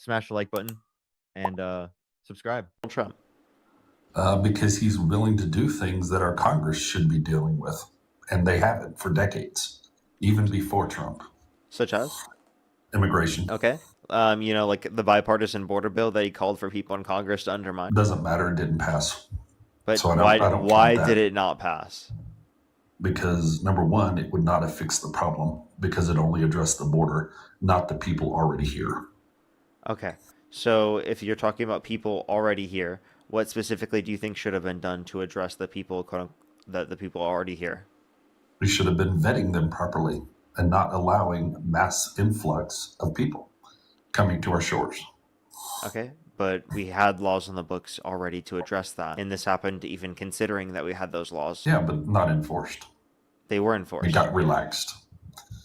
smash the like button, and subscribe. Trump. Because he's willing to do things that our Congress should be dealing with, and they haven't for decades, even before Trump. Such as? Immigration. Okay. Like the bipartisan border bill that he called for people in Congress to undermine. Doesn't matter, it didn't pass. But So why did it not pass? Because number one, it would not have fixed the problem because it only addressed the border, not the people already here. Okay. So if you're talking about people already here, what specifically do you think should have been done to address the people the people already here? We should have been vetting them properly and not allowing mass influx of people coming to our shores. Okay, but we had laws on the books already to address that, and this happened even considering that we had those laws. Yeah, but not enforced. They were enforced. They got relaxed.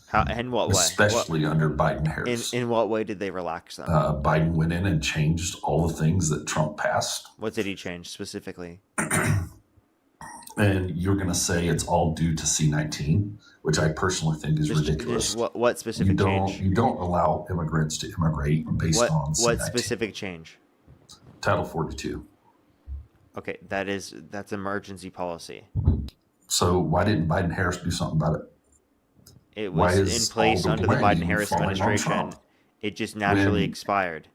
How? In what way? Especially under Biden-Harris. In what way did they relax them? Biden went in and changed all the things that Trump passed. What did he change specifically? And you're going to say it's all due to C-19, which I personally think is ridiculous. What specific change? You don't allow immigrants to immigrate based on C-19. What specific change? Title 42. Okay, that's emergency policy. So why didn't Biden-Harris do something about it? It was in place under the Biden-Harris administration. It just naturally expired.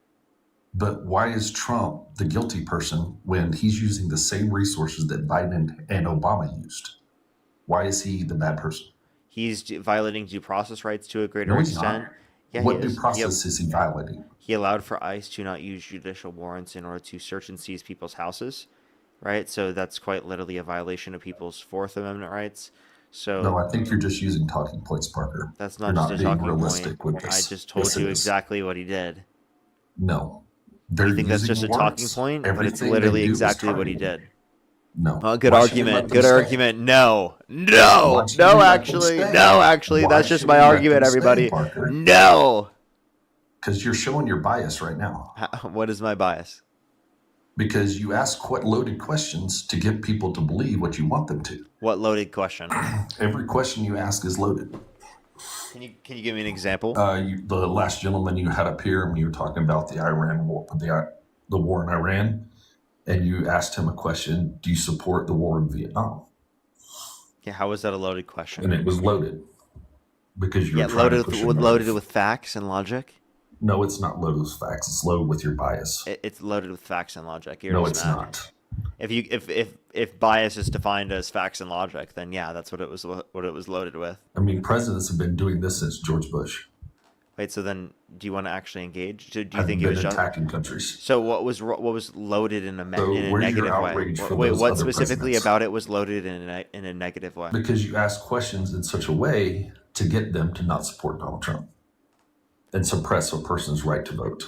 But why is Trump the guilty person when he's using the same resources that Biden and Obama used? Why is he the bad person? He's violating due process rights to a greater extent. Yeah, what due process is he violating? He allowed for ICE to not use judicial warrants in order to search and seize people's houses, right? So that's quite literally a violation of people's Fourth Amendment rights. So no, I think you're just using talking points, Parker. That's not just a talking point. I just told you exactly what he did. No. You think that's just a talking point? But it's literally exactly what he did. No. Oh, good argument. Good argument. No, actually, that's just my argument, everybody. No. Because you're showing your bias right now. What is my bias? Because you ask loaded questions to get people to believe what you want them to. What loaded question? Every question you ask is loaded. Can you give me an example? The last gentleman you had up here when you were talking about the Iran war, the war in Iran, and you asked him a question: do you support the war in Vietnam? Yeah, how was that a loaded question? And it was loaded because you're loaded with facts and logic. No, it's not loaded with facts. It's loaded with your bias. It's loaded with facts and logic. No, it's not. If bias is defined as facts and logic, then yeah, that's what it was loaded with. I mean, presidents have been doing this since George Bush. Wait, so then do you want to actually engage? Do you think it was attacking countries? So what was loaded in a negative way? Wait, what specifically about it was loaded in a negative way? Because you asked questions in such a way to get them to not support Donald Trump and suppress a person's right to vote.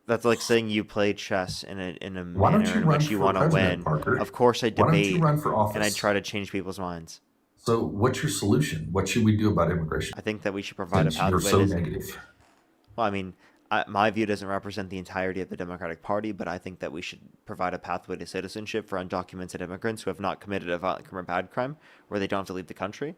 That's like saying you play chess in a manner in which you want to win. Parker? Of course, I debate. Why don't you run for office? And I try to change people's minds. So, what's your solution? What should we do about immigration? I think that we should provide a pathway. You're so negative. Well, I mean, my view doesn't represent the entirety of the Democratic Party, but I think that we should provide a pathway to citizenship for undocumented immigrants who have not committed a violent crime or bad crime, where they don't have to leave the country.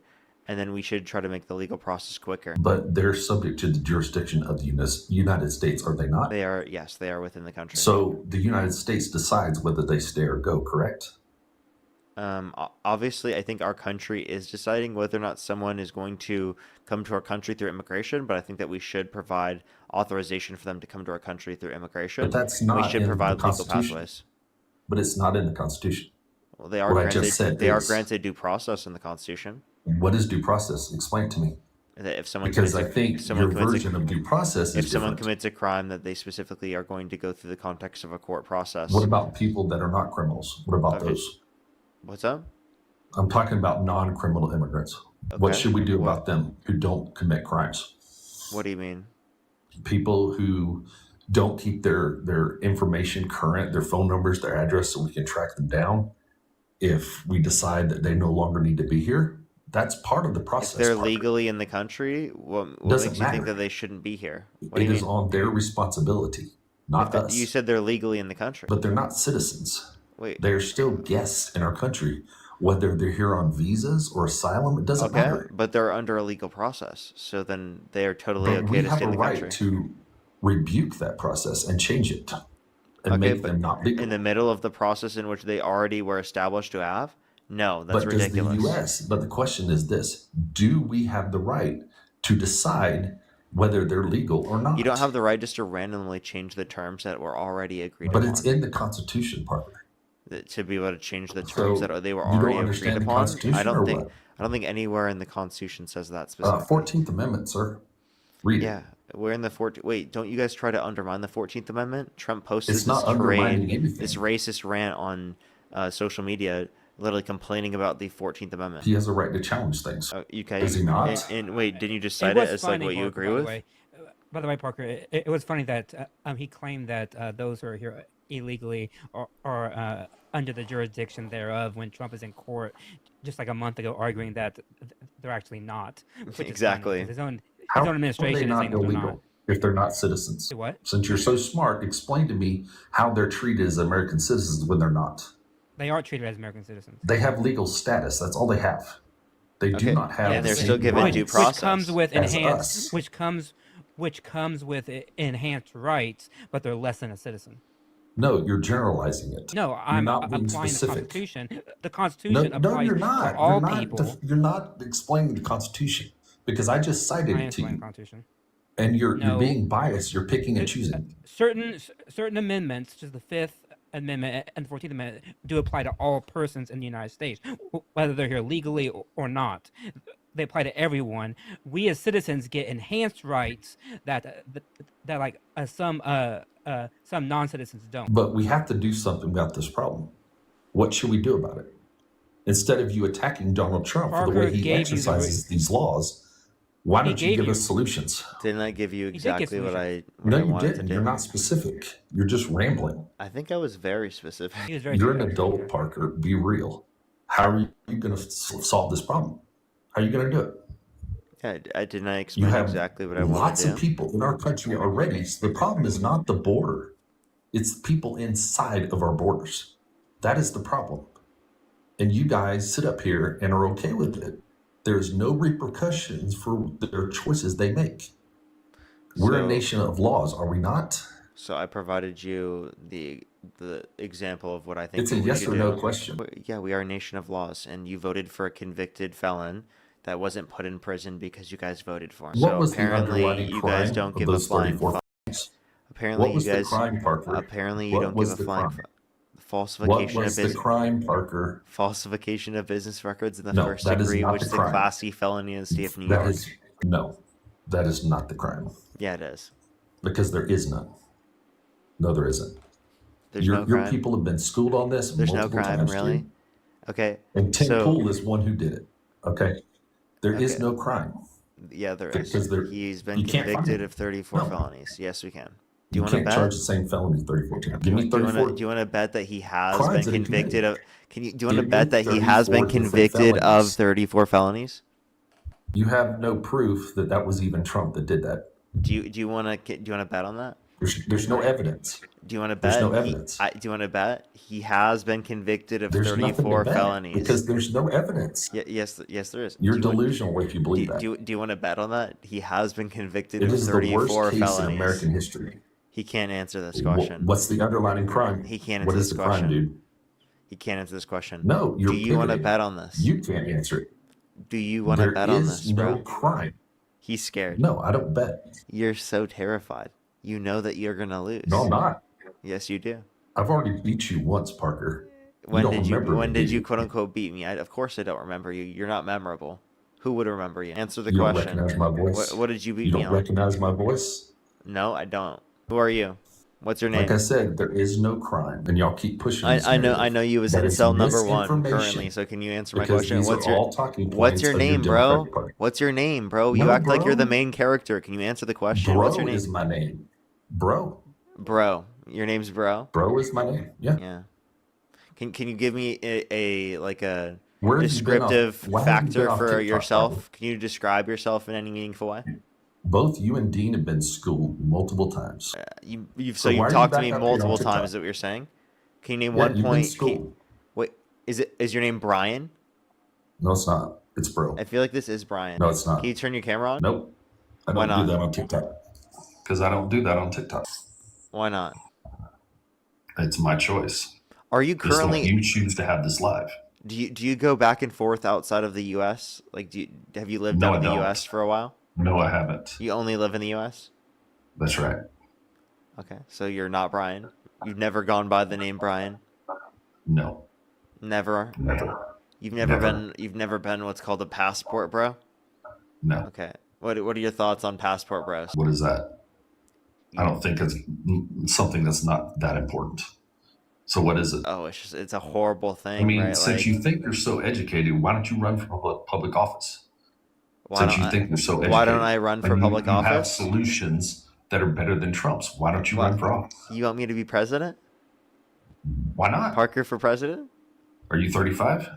And then we should try to make the legal process quicker. But they're subject to the jurisdiction of the United States, are they not? They are, yes, they are within the country. So the United States decides whether they stay or go, correct? Obviously, I think our country is deciding whether or not someone is going to come to our country through immigration, but I think that we should provide authorization for them to come to our country through immigration. But that's not we should provide legal pathways. But it's not in the Constitution. Well, they are granted due process in the Constitution. What is due process? Explain to me. That if someone because I think your version of due process is if someone different. Commits a crime, that they specifically are going to go through the context of a court process. What about people that are not criminals? What about those? What's up? I'm talking about non-criminal immigrants. Okay. What should we do about them who don't commit crimes? What do you mean? People who don't keep their information current, their phone numbers, their address, so we can track them down. If we decide that they no longer need to be here, that's part of the process. If they're legally in the country, what makes you think that they shouldn't be here? It is on their responsibility, not us. You said they're legally in the country. But they're not citizens. Wait. They're still guests in our country. Whether they're here on visas or asylum, it doesn't matter. But they're under a legal process. So then they are totally okay to stay in the country. rebuke that process and change it and Okay, make but them not legal. in the middle of the process in which they already were established to have, no, that's But does the ridiculous. U.S., but the question is this, do we have the right to decide whether they're legal or not? You don't have the right just to randomly change the terms that were already agreed But upon. it's in the Constitution, Parker. To be able to change the terms So that they were you don't already agreed understand the upon. Constitution or what? I don't think anywhere in the Constitution says that specifically. 14th Amendment, sir. Read it. Yeah, we're in the 14th. Wait, don't you guys try to undermine the 14th Amendment? Trump posted It's not undermining anything. this racist rant on social media, literally complaining about the 14th Amendment. He has a right to challenge things. Okay. Does he not? And wait, didn't you just cite it as like what you agree with? By the way, Parker, it was funny that he claimed that those who are here illegally are under the jurisdiction thereof when Trump is in court just like a month ago arguing that they're actually not. Exactly. His own How administration are is they saying not that they're illegal not. if they're not citizens? Say what? Since you're so smart, explain to me how they're treated as American citizens when they're not. They are treated as American citizens. They have legal status. That's all they have. They do not have. And they're the still same given rights due process. Which comes with as enhanced, us. which comes with enhanced rights, but they're less than a citizen. No, you're generalizing it. No, You're I'm not being applying specific. the Constitution. The No, Constitution applies you're not. to all You're not. people. You're not explaining the Constitution because I just cited I am it to applying the you, Constitution. and you're No. being biased. You're picking and choosing. Certain amendments, such as the Fifth Amendment and the 14th Amendment, do apply to all persons in the United States, whether they're here legally or not. They apply to everyone. We as citizens get enhanced rights that like some non-citizens don't. But we have to do something about this problem. What should we do about it? Instead of you attacking Donald Trump for the Parker way he gave you the exercises these laws, why He don't you gave give us you- solutions? Didn't I give you did give exactly what I No, you wanted to didn't. do? You're not specific. You're just rambling. I think I was very specific. He was very You're an specific. adult, Parker. Be real. How are you going to solve this problem? How are you going to do it? Yeah, didn't I You explain have exactly what I wanted lots to do? of people in our country already. So the problem is not the border. It's the people inside of our borders. That is the problem. And you guys sit up here and are okay with it. There's no repercussions for their choices they make. We're a So- nation of laws, are we not? So I provided you the example of what I think It's a we yes should or do. no question. Yeah, we are a nation of laws, and you voted for a convicted felon that wasn't put in prison because you guys voted for him. What So was the apparently underlying you crime guys don't of give a those flying 34 fuck. felonies? Apparently What was you guys. the crime, Parker? Apparently you What don't was give a the flying crime? What falsification of was the business. crime, Parker? Falsification of business records in the No, first that is degree, not which the is a crime. classy felony in the state of New That York. is no. That is not the crime Yeah, it is. because there is none. No, there isn't. There's Your no crime. people have been schooled on this There's no multiple crime, times, really. dude. Okay. And Tim So- Pool is one who did it. Okay, there is Okay. no crime. Yeah, there Because is. there- He's been you can't find convicted him. of 34 No. felonies. Yes, we can. Do You you want to can't bet? charge the same felony 34 times. Give me Do you 34. want to bet that he has Crimes been that he convicted of? Do you want to Give bet me that he has 34 been different convicted of felonies. 34 felonies? You have no proof that that was even Trump that did that. Do you want to bet on that? There's no evidence. Do you want to There's bet? no evidence. Do you want to bet he has been convicted of There's nothing 34 to bet felonies? because there's no evidence. Yes, there is. You're Do you want- delusional if you believe that. Do you want to bet on that? He has been convicted It of is the 34 worst case felonies. in American history. He can't answer this question. What's the underlying crime? He can't What answer is this the question. crime, dude? He can't answer this question. No, you're Do you want to pivoting. bet on this? You can't answer it. Do you want to There bet on is this, no bro? crime. He's scared. No, I don't bet. You're so terrified. You know that you're gonna lose. No, I'm not. Yes, you do. I've already beat you once, Parker. When don't did you? remember When me, did you dude. quote unquote beat me? Of course I don't remember you. You're not memorable. Who would remember you? Answer the You don't question. recognize my voice. What did you beat You me don't on? recognize my voice. No, I don't. Who are you? What's your name? Like I said, there is no crime, and y'all keep pushing. this I know narrative. you as That is incel number one misinformation, currently. So can you answer my because question? these What's are your all talking What's points your of name, bro? Democratic Party. What's your name, bro? You No, act like you're the bro. main character. Can you answer the question? Bro What's your name? is my name. Bro. Bro. Your name's Bro. Bro is my name. Yeah. Yeah. Can you give me a Where have you been off- descriptive why have you been factor off for TikTok, yourself? Parker? Can you describe yourself in any meaningful way? Both you and Dean have been schooled multiple times. You've So why you've are you talked to back me up here on multiple TikTok? times. Is that what you're saying? Can you name Yeah, one you've been point? schooled. Wait, is your name Brian? No, it's not. It's bro. I feel like this is Brian. No, it's not. Can you turn your camera on? Nope. I Why don't do not? that on TikTok. Because I don't do that on TikTok. Why not? It's my choice. Are you Just like currently you choose to have this live. do you go back and forth outside of the U.S.? Like, have you lived No, out I of the don't. U.S. for a while? No, I haven't. You only live in the U.S.? That's right. Okay, so you're not Brian. You've never gone by the name Brian. No, Never. never. You've never Never. been. You've never been what's called a passport bro. No. Okay. What are your thoughts on passport bros? What is that? I don't think it's something that's not that important. So what is it? Oh, it's a horrible I thing, mean, right? since Like, you think you're so educated, why don't you run for public office? why Since don't you I? think you're so educated, Why don't I run for and public you have office? solutions that are better than Trump's. Why don't you What? run for office? You want me to be president? Why not? Parker for president? Are you 35?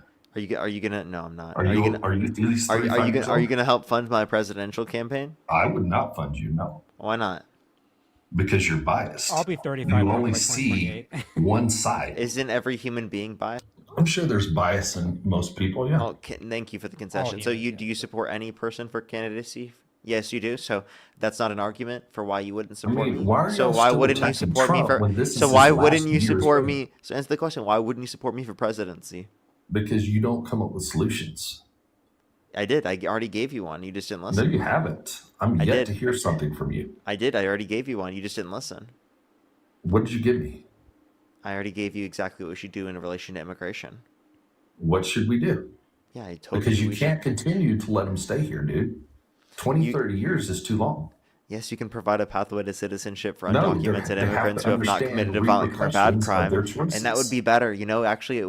Are you gonna? No, I'm not. Are you at least 35 years Are you old? gonna help fund my presidential campaign? I would not fund you, no, Why not? because you're biased. I'll be 35 You by only by see 2028. one side. Isn't every human being biased? I'm sure there's bias in most people, yeah. Oh, thank you for the concession. So humans, do you support any person for candidacy? Yes, you do. So that's not an argument for why you wouldn't support me. why are So y'all why still wouldn't you attacking support me Trump for? when this So is why his wouldn't last you year support as me? So answer the question. Why wouldn't you support me for presidency? because you don't come up with solutions. I did. I already gave you one. You just didn't No, listen. you haven't. I'm I yet did. to hear something from you. I did. I already gave you one. You just didn't listen. What did you give me? I already gave you exactly what we should do in relation to immigration. What should we do? Yeah, I told Because you you we can't continue to let them stay here, dude. 20, You- 30 years is too long. Yes, you can provide a pathway to citizenship for No, undocumented they have immigrants to who have not understand committed a violent or bad repercussions of crime, their and that would choices. be better. You know, actually,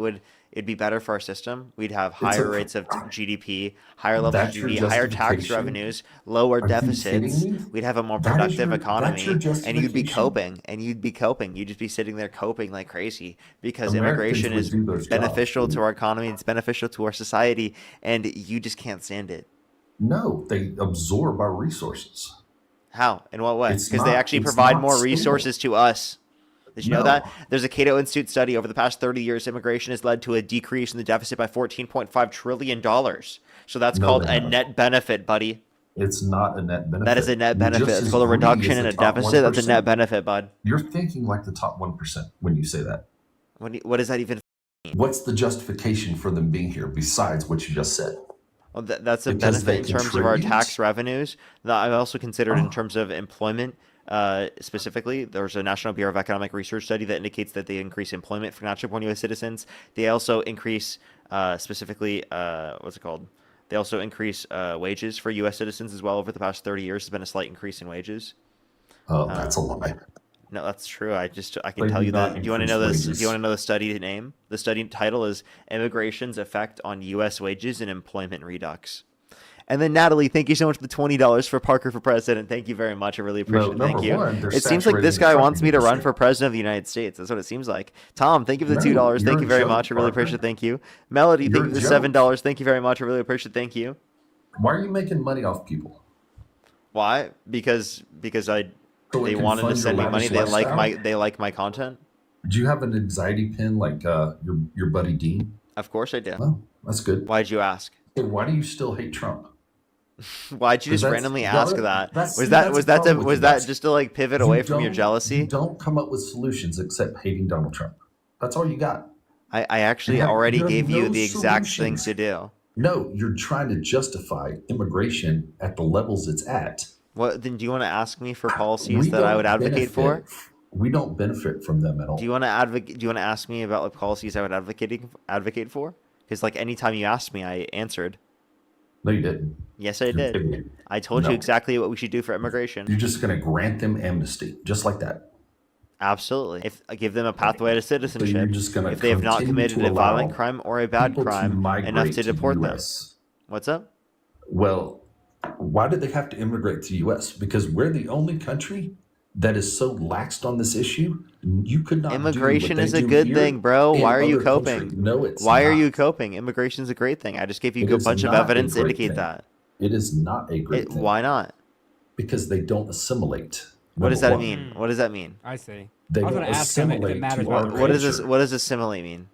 it'd be better for our system. We'd have higher rates of GDP, higher levels of That's your GDP, higher tax justification? revenues, lower Are you deficits. kidding me? We'd have a more That is productive your- that's your economy, and you'd be justification? coping, and you'd be coping. You'd just be sitting there coping like crazy because Americans immigration would is do those beneficial jobs. to our economy. It's beneficial to our society, and you just can't stand it. No, they absorb our resources. How? In what way? It's Because they not- actually it's provide not more stable. resources to us. Did you know No. that? There's a Cato Institute study over the past 30 years. Immigration has led to a decrease in the deficit by $14.5 trillion. So that's No, called they a haven't. net benefit, buddy. It's not a net benefit. That is a net You're benefit. just It's as called a greedy reduction as in the a top deficit. That's a 1%. net benefit, bud. You're thinking like the top 1% when you say that. What does that even? What's the justification for them being here besides what you just said? Well, that's a Because they benefit in terms of our contribute? tax revenues. That I've also considered in Oh. terms of employment. Specifically, there's a National Bureau of Economic Research study that indicates that they increase employment for natural-born U.S. citizens. They also increase, specifically, what's it called? They also increase wages for U.S. citizens as well. Over the past 30 years, there's been a slight increase in wages. Oh, that's a lie. No, that's true. I can They tell do you not that. Do you want to increase know this? Do wages. you want to know the study name? The study title is "Immigration's Effect on U.S. Wages and Employment Redux." And then Natalie, thank you so much for the $20 for Parker for president. Thank you very much. I really appreciate it. Thank number you. one, they're It seems like this saturating the guy wants trucking me to run industry. for president of the United States. That's what it seems like. Tom, thank you for the No, $2. Thank you're you a very joke, much. I really Parker. appreciate it. Thank you. Melody, You're thank you a for the joke. $7. Thank you very much. I really appreciate it. Thank you. Why are you making money off people? Why? Because So it they can wanted to fund your send me money. lavish They like my content. Do you have an anxiety pin like your buddy Dean? Of course I do. Oh, that's good. Why'd you ask? Hey, why do you still hate Trump? Why'd you just That's- randomly that- ask that? that's- Was see, that that's was the that problem with was you. that That's- just to like pivot You away from your don't- jealousy? You don't come up with solutions except hating Donald Trump. That's all you got. I actually You have- already you have gave you no the exact thing solutions. to do. No, you're trying to justify immigration at the levels it's at. What then? Do you want to ask me for policies We that I don't would advocate for? benefit- We don't benefit from them at all. Do you want to advocate? Do you want to ask me about like policies I would advocate for? Because like anytime you asked me, I answered. No, you didn't. Yes, I You're did. kidding. I told you No. exactly what we should do for immigration. You're just going to grant them amnesty, just like that. Absolutely. If I give them a pathway to So you're citizenship, just going to if they have not committed a violent crime or a bad crime enough to deport them. What's up? Well, why did they have to immigrate to the U.S.? Because we're the only country that is so laxed on this issue. You could not. Immigration do what is they a do good here thing, bro. in Why are you other coping? countries. No, it's Why are not. you coping? Immigration is a great thing. I just gave you It a is bunch of not a evidence to great indicate thing. that. It is not a great thing. Why not? Because they don't assimilate. What does number that one. mean? What does that mean? I see. They I was don't gonna ask him if it assimilate matters to what our the What does this? culture. What does assimilate mean?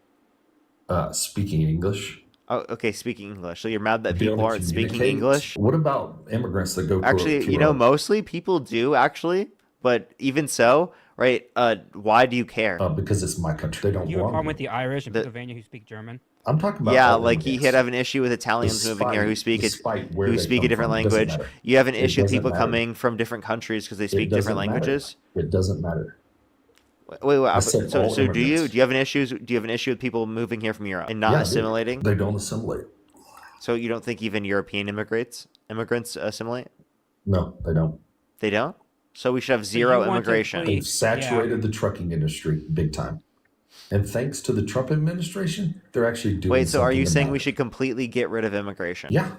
Speaking English. Oh, okay, speaking English. So you're mad that Be able people to aren't speaking communicate. English? What about immigrants that go Actually, to a mostly people do actually, but even so, right? Why do you care? because it's my country. They don't Do you have a belong problem with here. the Irish in The Pennsylvania who speak German? I'm talking about Yeah, all like he'd have immigrants, an issue with Italians moving here despite where who they speak a come different from. It doesn't language. matter. You have an It issue with doesn't people matter. coming from different countries because they It speak different doesn't matter. languages. It doesn't matter. Wait, I said so all do you immigrants. have an issue? Do you have an issue with people moving here from Europe and not Yeah, assimilating? they don't assimilate. So you don't think even European immigrants assimilate? No, they don't. They don't. So we should have So you zero want to immigration. free- They've saturated the trucking industry big time. And thanks to the Trump administration, they're actually doing Wait, so are something you saying about we it. should completely get rid of immigration? Yeah,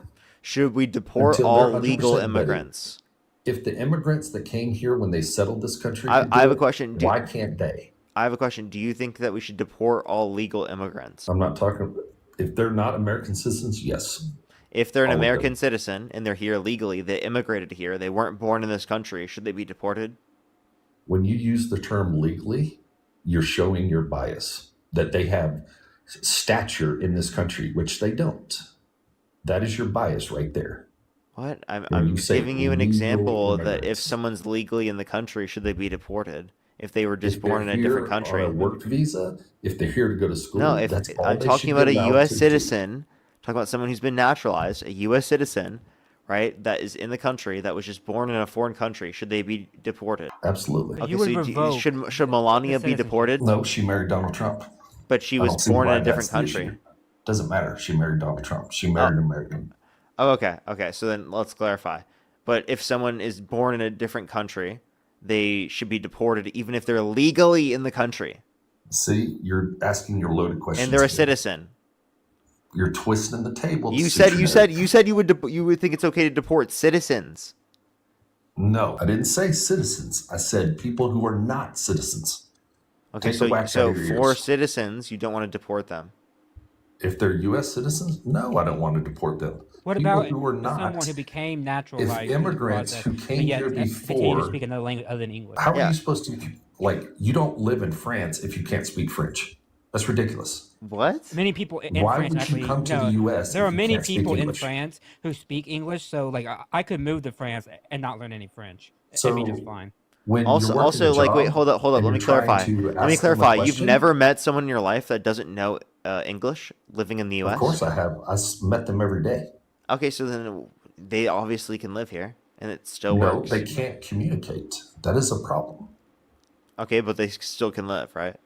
Should we deport until they're all legal 100% vetted. immigrants? If the immigrants that came here when they settled this country I could do have a it, question. why can't they? I have a question. Do you think that we should deport all legal immigrants? I'm not talking. If they're not American citizens, yes. If they're an All of them. American citizen and they're here legally, they immigrated here, they weren't born in this country, should they be deported? When you use the term legally, you're showing your bias that they have stature in this country, which they don't. That is your bias right there. What? When I'm you say giving you an legal example that if immigrants. someone's legally in the country, should they be deported? If they were just If born in they're a different here country? on a work visa, if they're here to go to school, No, if that's all I'm they talking should about be a allowed U.S. to do. citizen, talking about someone who's been naturalized, a U.S. citizen, right, that is in the country, that was just born in a foreign country, should they be deported? Absolutely. But Okay, you would so revoke should Melania the be citizenship. deported? No, she married Donald Trump. But she I was don't see born in why a different that's the issue. country. Doesn't matter. She married Donald Trump. She Oh, married an American. oh, okay, okay. So then let's clarify. But if someone is born in a different country, they should be deported even if they're legally in the country See, you're asking your loaded questions. and they're a again. citizen. You're twisting the table. to You suit your narrative. you said you would think it's okay to deport citizens. No, I didn't say citizens. I said people who are not citizens. Okay, Take the wax out of your for ears. citizens, you don't want to deport them. If they're U.S. citizens, no, I don't want to deport them. What People about who are not. someone who became naturalized in the immigrants process, who but came yet here continue to before- speak another language other than English? How are Yeah. you supposed to, like, you don't live in France if you can't speak French? That's ridiculous. What? Many people in Why France would you actually come to no, the U.S. There if are you many can't speak people in English? France who speak English, so like I could move to France and not learn any French. It'd So be just fine. when Also, you're working a like, wait, job hold up. and Let me you're trying clarify. to Let me ask them a clarify. You've question- never met someone in your life that doesn't know English living in the U.S. Of course I have. Met them every day. Okay, so then they obviously can live here, and it still No, works. they can't communicate. That is a problem. Okay, but they still can live, right?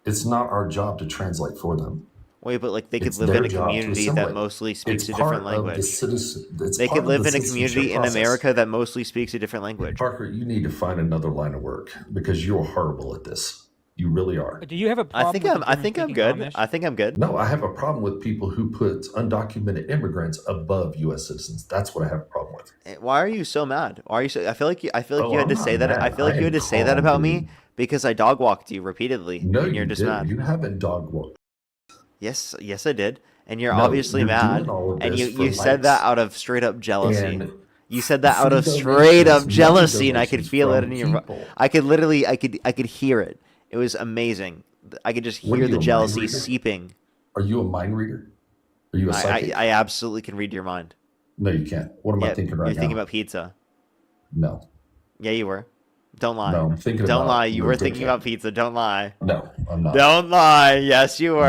It's not our job to translate for them. Wait, but like they could It's live in their a job to community that assimilate. mostly speaks It's a part different of the language. citizen. It's They part could of live the in a community citizenship in process. America that mostly speaks a different language. Parker, you need to find another line of work because you're horrible at this. You really are. Do you have a problem? I think with I'm. the I think I'm German-speaking good. Amish? I think I'm good. No, I have a problem with people who put undocumented immigrants above U.S. citizens. That's what I have a problem with. Why are you so mad? Why are you so? I feel like you. I feel like Oh, you had I'm to say not that. I mad. feel like I you am had to say that calm, about dude. me because I dog walked you repeatedly, No, and you're you just didn't. mad. You haven't dog walked. Yes, yes, I did. And you're No, obviously you're mad. doing all of And this for you said that likes out of straight up jealousy. and You said that out free of straight up donations, jealousy, and money I could donations feel it from in your. people. I could literally, I could hear it. It was amazing. I could just What are hear you, the a mind jealousy reader? seeping. Are you a mind reader? Are you a psychic? I absolutely can read your mind. No, you can't. What am I Yeah, thinking you're right now? thinking about pizza. No, Yeah, you were. Don't lie. no, I'm thinking Don't about lie. You were Luke thinking Camp. about pizza. Don't lie. No, I'm not. Don't lie. Yes, you were.